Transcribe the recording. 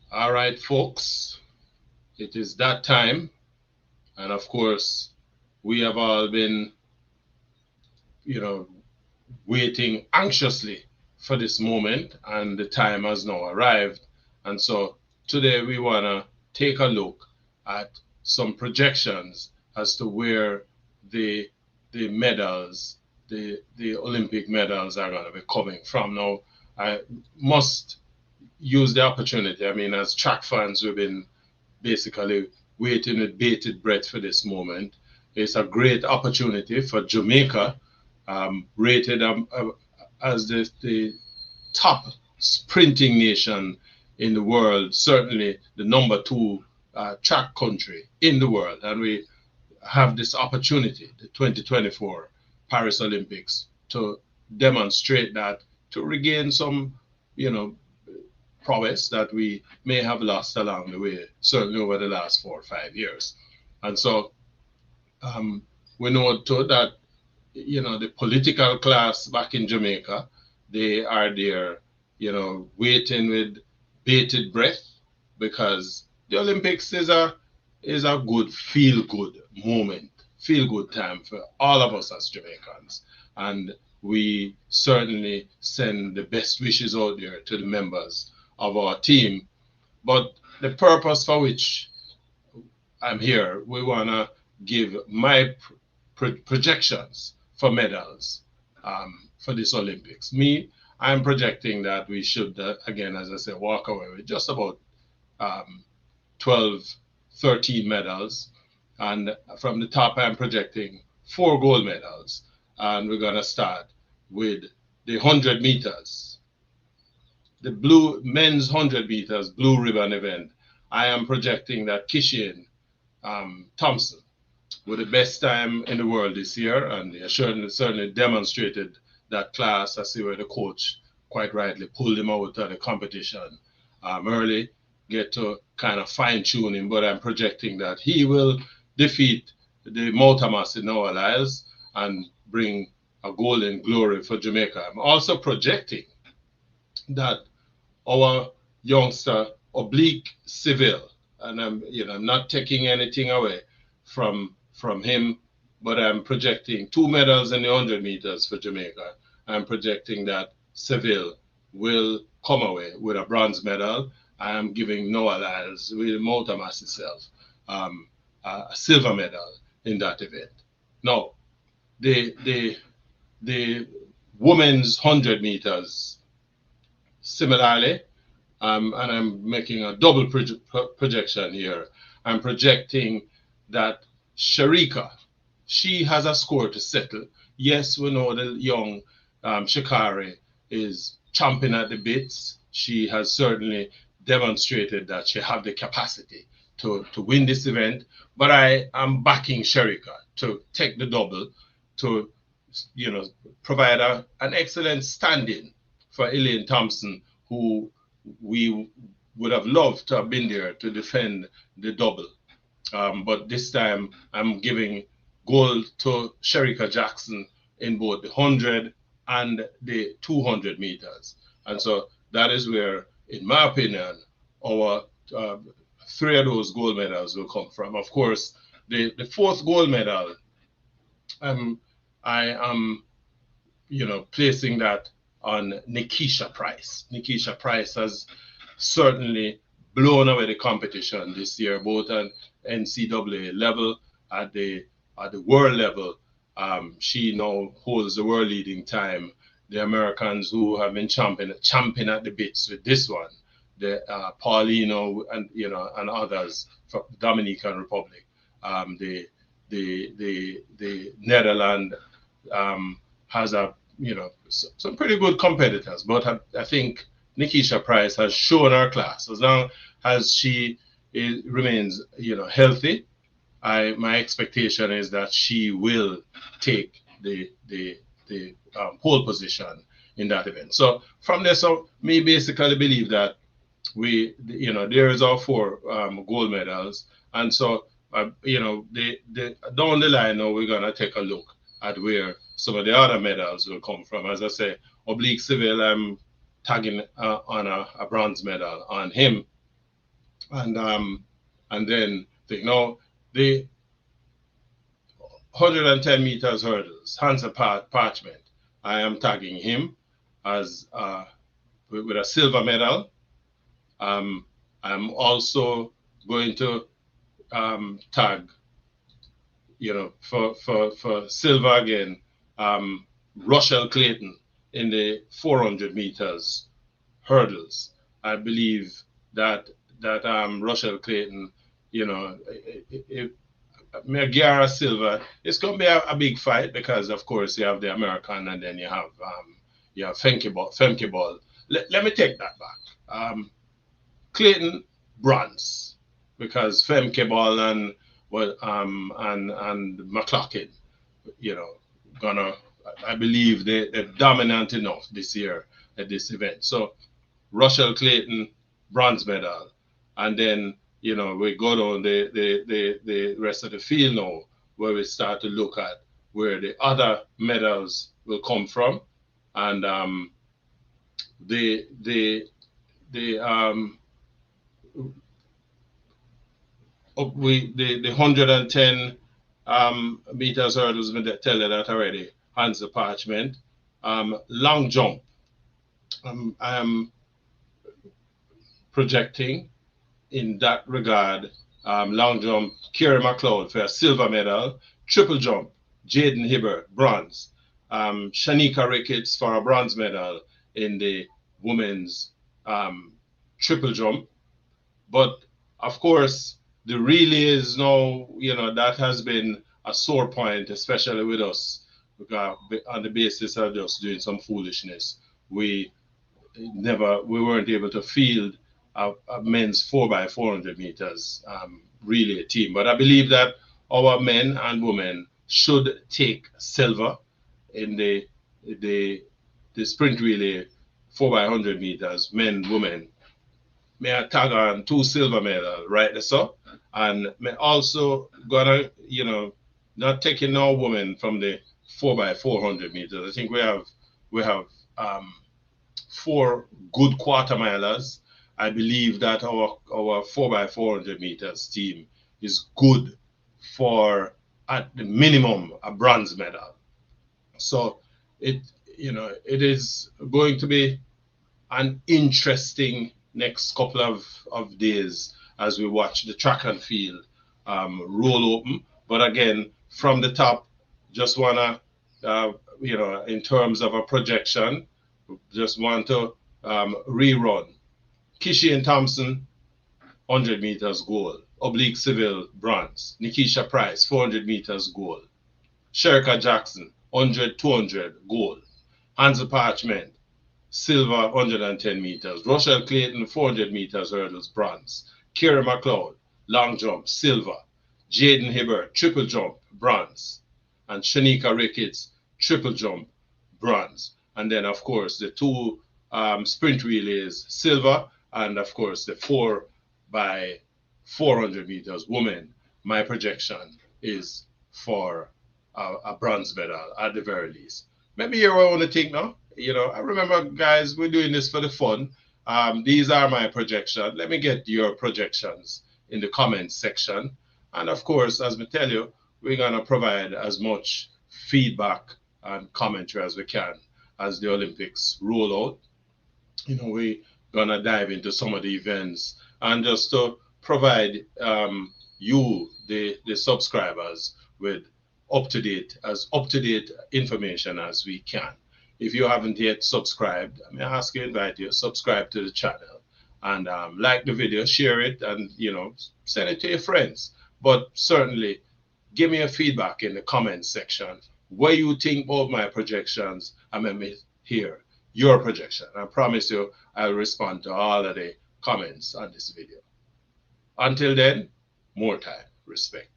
All right, folks, it is that time. And of course, we have all been, you know, waiting anxiously for this moment, and the time has now arrived. And so today we want to take a look at some projections as to where the the medals, the Olympic medals are going to be coming from. Now, I must use the opportunity. I mean, as track fans, we've been basically waiting with bated breath for this moment. It's a great opportunity for Jamaica, rated as the top sprinting nation in the world, certainly the number two track country in the world. And we have this opportunity, the 2024 Paris Olympics, to demonstrate that, to regain some, you know, prowess that we may have lost along the way, certainly over the last 4 or 5 years. And so um, we know too that, the political class back in Jamaica, they are there, waiting with bated breath, because the Olympics is a good feel good moment, feel good time for all of us as Jamaicans. And we certainly send the best wishes out there to the members of our team. But the purpose for which I'm here, we want to give my projections for medals for this Olympics. I'm projecting that we should, again, as I said, walk away with just about um, 12, 13 medals. And from the top, I'm projecting 4 gold medals. And we're going to start with the 100 meters, the blue men's 100 meters blue ribbon event. I am projecting that Kishian Thompson, with the best time in the world this year, and he certainly demonstrated that class. I see where the coach quite rightly pulled him out of the competition early, get to kind of fine tune him, but I'm projecting that he will defeat the Moutamas in Noah Lyles and bring a golden glory for Jamaica. I'm also projecting that our youngster Oblique Civil, and I'm not taking anything away from him, but I'm projecting 2 medals in the 100 meters for Jamaica. I'm projecting that Seville will come away with a bronze medal. I am giving Noah Lyles, with Moutamas itself, a silver medal in that event. Now, the women's 100 meters, similarly, and I'm making a double projection here. I'm projecting that Sharika, she has a score to settle. Yes, we know the young Shikari is chomping at the bits. She has certainly demonstrated that she have the capacity to win this event. But I am backing Sharika to take the double, to provide an excellent stand-in for Elaine Thompson, who we would have loved to have been there to defend the double. But this time I'm giving gold to Sherika Jackson in both the 100 and the 200 meters. And so that is where, in my opinion, our 3 of those gold medals will come from. Of course, the fourth gold medal, um, I am placing that on Nikisha Price. Nikisha Price has certainly blown away the competition this year, both at NCAA level, at the world level. She now holds the world leading time. The Americans who have been champing at the bits with this one, the Paulino and others from Dominican Republic, the Netherlands has some pretty good competitors, but I think Nikisha Price has shown her class. As long as she remains healthy, my expectation is that she will take the pole position in that event. So from there, so me basically believe that there is our 4 gold medals, and so down the line now we're gonna take a look at where some of the other medals will come from. As I say, Oblique Civil, I'm tagging on a bronze medal on him. and then think no, the 110 meters hurdles, Hansa Parchment. I am tagging him as with a silver medal. I'm also going to tag, for silver again, Rochelle Clayton in the 400 meters hurdles. I believe that Rochelle Clayton, if Megara Silva, it's going to be a big fight because, of course, you have the American and then you have Femke Ball. Let me take that back. Clayton bronze because Femke Ball and McLaughlin, you know, gonna I believe they're dominant enough this year at this event. So Rochelle Clayton bronze medal, and then we go down the rest of the field now, where we start to look at where the other medals will come from, and the 110 meters hurdles, we tell you that already. Hansa Parchment, long jump. I am projecting in that regard, long jump, Kerry McLeod for a silver medal, triple jump, Jaden Hibbert, bronze, Shanika Ricketts for a bronze medal in the women's triple jump. But of course, the relay is now, that has been a sore point, especially with us, because on the basis of just doing some foolishness. We weren't able to field a men's 4x400 meters relay team. But I believe that our men and women should take silver in the sprint relay 4x100 meters, men, women. May I tag on 2 silver medals, right there, so? And may also gonna, not taking no women from the 4x400 meters. I think we have 4 good quarter milers. I believe that our 4x400 meters team is good for at the minimum a bronze medal. So it is going to be an interesting next couple of days as we watch the track and field roll open. But again, from the top, just wanna in terms of a projection, just want to rerun. Kishi and Thompson, 100 meters gold. Oblique Civil, bronze. Nikisha Price, 400 meters gold. Sherika Jackson, 100, 200, gold. Hansa Parchment, silver, 110 meters. Rochelle Clayton, 400 meters hurdles, bronze. Kira McLeod, long jump, silver. Jaden Hibbert, triple jump, bronze. And Shanika Ricketts, triple jump, bronze. And then, of course, the 2 sprint relays, silver, and of course, the 4x400 meters women. My projection is for a bronze medal at the very least. Maybe you want to think now. I remember, guys, we're doing this for the fun. These are my projections. Let me get your projections in the comments section. And of course, as we tell you, we're going to provide as much feedback and commentary as we can as the Olympics roll out. We're going to dive into some of the events and just to provide you, the subscribers, with up-to-date information as we can. If you haven't yet subscribed, I may ask you, invite you, subscribe to the channel and like the video, share it, and send it to your friends. But certainly, give me a feedback in the comments section. What you think about my projections, and let me hear your projection. I promise you, I'll respond to all of the comments on this video. Until then, more time, respect.